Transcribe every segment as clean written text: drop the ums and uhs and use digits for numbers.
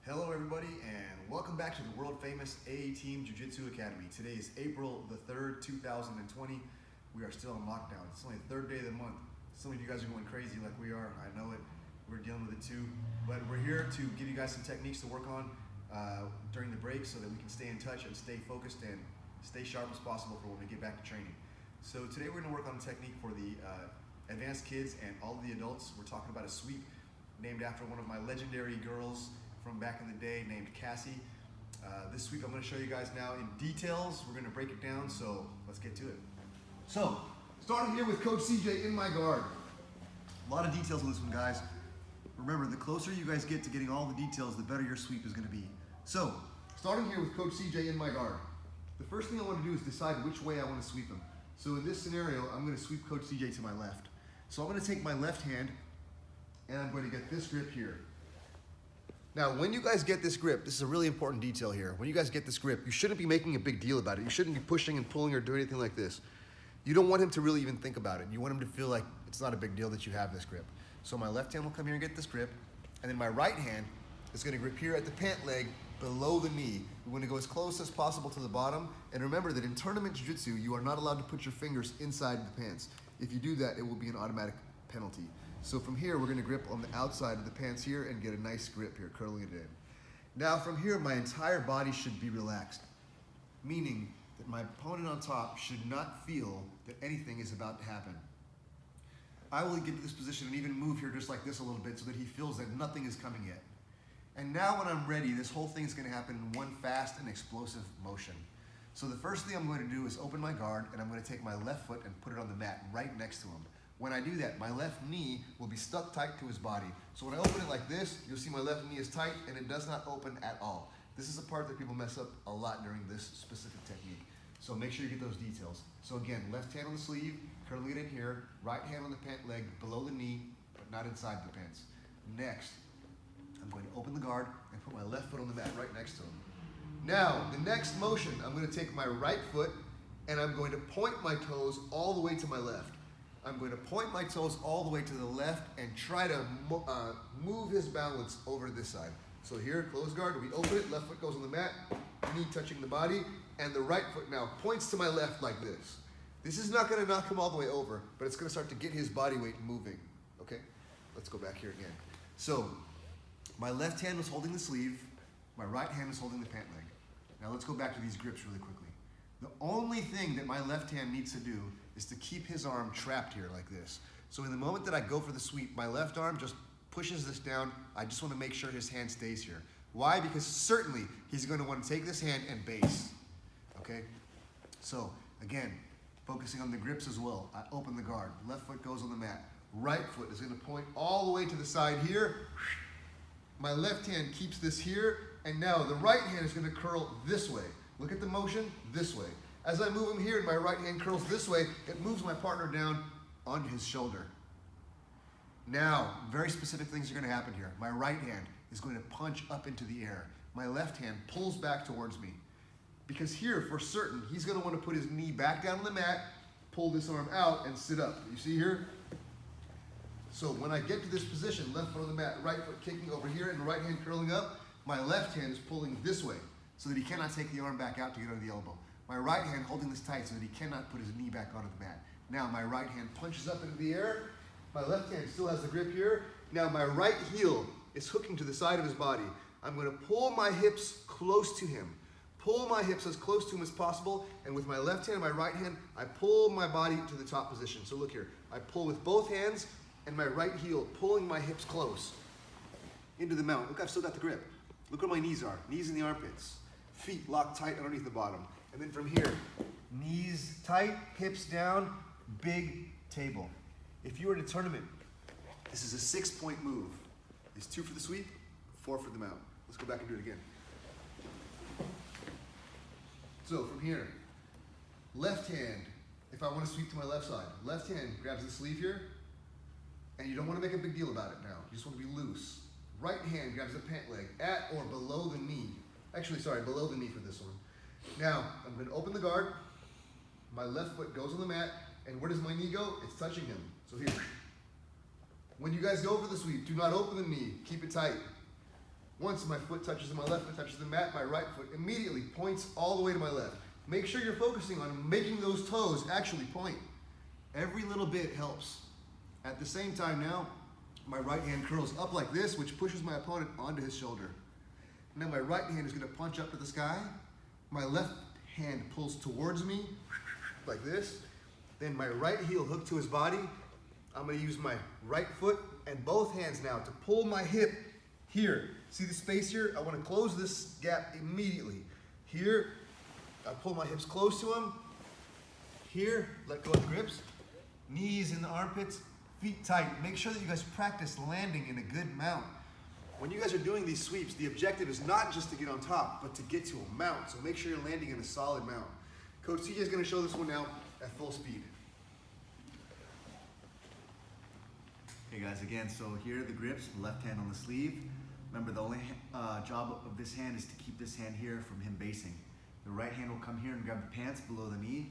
Hello everybody and welcome back to the world famous A Team Jiu-Jitsu Academy. Today is April the 3rd, 2020. We are still in lockdown. It's only the third day of the month. Some of you guys are going crazy like we are. I know it. We're dealing with it too. But we're here to give you guys some techniques to work on during the break so that we can stay in touch and stay focused and stay sharp as possible for when we get back to training. So today we're going to work on a technique for the advanced kids and all of the adults. We're talking about a sweep named after one of my legendary girls from back in the day named Cassie. This sweep I'm going to show you guys now in details. We're going to break it down, so let's get to it. So, starting here with Coach CJ in my guard. A lot of details on this one, guys. Remember, the closer you guys get to getting all the details, the better your sweep is going to be. So, starting here with Coach CJ in my guard. The first thing I want to do is decide which way I want to sweep him. So in this scenario, I'm going to sweep Coach CJ to my left. So I'm going to take my left hand and I'm going to get this grip here. Now, when you guys get this grip, this is a really important detail here. When you guys get this grip, you shouldn't be making a big deal about it. You shouldn't be pushing and pulling or doing anything like this. You don't want him to really even think about it. You want him to feel like it's not a big deal that you have this grip. So my left hand will come here and get this grip, and then my right hand is gonna grip here at the pant leg below the knee. We wanna go as close as possible to the bottom, and remember that in tournament jiu-jitsu, you are not allowed to put your fingers inside the pants. If you do that, it will be an automatic penalty. So from here, we're gonna grip on the outside of the pants here and get a nice grip here, curling it in. Now from here, my entire body should be relaxed, meaning that my opponent on top should not feel that anything is about to happen. I will get to this position and even move here just like this a little bit so that he feels that nothing is coming yet. And now when I'm ready, this whole thing is gonna happen in one fast and explosive motion. So the first thing I'm going to do is open my guard and I'm gonna take my left foot and put it on the mat right next to him. When I do that, my left knee will be stuck tight to his body. So when I open it like this, you'll see my left knee is tight and it does not open at all. This is a part that people mess up a lot during this specific technique. So make sure you get those details. So again, left hand on the sleeve, curling it in here, right hand on the pant leg below the knee, but not inside the pants. Next, I'm going to open the guard and put my left foot on the mat right next to him. Now, the next motion, I'm going to take my right foot and I'm going to point my toes all the way to my left. I'm going to point my toes all the way to the left and try to move his balance over to this side. So here, close guard, we open it, left foot goes on the mat, knee touching the body, and the right foot now points to my left like this. This is not gonna knock him all the way over, but it's gonna start to get his body weight moving, okay? Let's go back here again. So, my left hand was holding the sleeve, my right hand is holding the pant leg. Now let's go back to these grips really quickly. The only thing that my left hand needs to do is to keep his arm trapped here like this. So in the moment that I go for the sweep, my left arm just pushes this down. I just want to make sure his hand stays here. Why? Because certainly he's going to want to take this hand and base. Okay? So again, focusing on the grips as well. I open the guard. Left foot goes on the mat. Right foot is going to point all the way to the side here. My left hand keeps this here, and now the right hand is going to curl this way. Look at the motion, this way. As I move him here and my right hand curls this way, it moves my partner down on his shoulder. Now, very specific things are going to happen here. My right hand is going to punch up into the air. My left hand pulls back towards me. Because here, for certain, he's going to want to put his knee back down on the mat, pull this arm out, and sit up. You see here? So when I get to this position, left foot on the mat, right foot kicking over here, and right hand curling up, my left hand is pulling this way so that he cannot take the arm back out to get under the elbow. My right hand holding this tight so that he cannot put his knee back onto the mat. Now my right hand punches up into the air. My left hand still has the grip here. Now my right heel is hooking to the side of his body. I'm going to pull my hips close to him. Pull my hips as close to him as possible. And with my left hand and my right hand, I pull my body to the top position. So look here. I pull with both hands and my right heel pulling my hips close into the mount. Look, I've still got the grip. Look where my knees are. Knees in the armpits. Feet locked tight underneath the bottom. And then from here, knees tight, hips down, big table. If you were at a tournament, this is a 6-point move. It's 2 for the sweep, 4 for the mount. Let's go back and do it again. So from here, left hand, if I want to sweep to my left side, left hand grabs the sleeve here, and you don't want to make a big deal about it now. You just want to be loose. Right hand grabs the pant leg at or below the knee. Actually, sorry, below the knee for this one. Now, I'm going to open the guard. My left foot goes on the mat, and where does my knee go? It's touching him. So here. When you guys go for the sweep, do not open the knee. Keep it tight. Once my foot touches my left foot touches the mat, my right foot immediately points all the way to my left. Make sure you're focusing on making those toes actually point. Every little bit helps. At the same time now, my right hand curls up like this, which pushes my opponent onto his shoulder. Now my right hand is going to punch up to the sky. My left hand pulls towards me like this. Then my right heel hook to his body. I'm going to use my right foot and both hands now to pull my hip here. See the space here? I want to close this gap immediately. Here, I pull my hips close to him. Here, let go of the grips. Knees in the armpits, feet tight. Make sure that you guys practice landing in a good mount. When you guys are doing these sweeps, the objective is not just to get on top, but to get to a mount. So make sure you're landing in a solid mount. Coach TJ is going to show this one now at full speed. Okay guys, again, so here are the grips, left hand on the sleeve. Remember, the only job of this hand is to keep this hand here from him basing. The right hand will come here and grab the pants below the knee.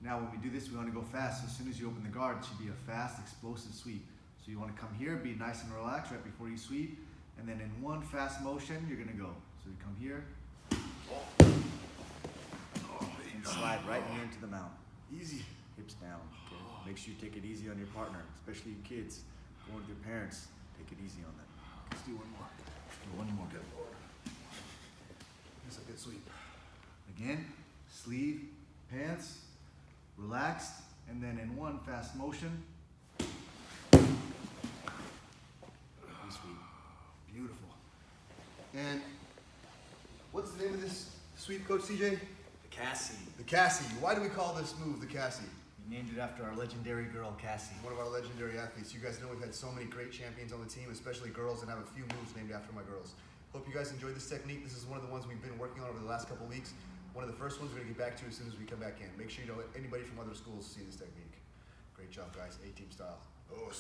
Now when we do this, we want to go fast. So as soon as you open the guard, it should be a fast, explosive sweep. So you want to come here, be nice and relaxed right before you sweep. And then in one fast motion, you're going to go. So you come here. And slide right here into the mount. Easy. Hips down. Okay? Make sure you take it easy on your partner, especially you kids. Going with your parents, take it easy on them. Let's do one more. One more. Good Lord. That's a good sweep. Again, sleeve, pants, relaxed, and then in one fast motion, we sweep. Beautiful. And what's the name of this sweep, Coach CJ? The Cassie. The Cassie. Why do we call this move the Cassie? We named it after our legendary girl, Cassie. One of our legendary athletes. You guys know we've had so many great champions on the team, especially girls, and have a few moves named after my girls. Hope you guys enjoyed this technique. This is one of the ones we've been working on over the last couple of weeks. One of the first ones we're going to get back to as soon as we come back in. Make sure you don't let anybody from other schools see this technique. Great job, guys. A-team style. Oh,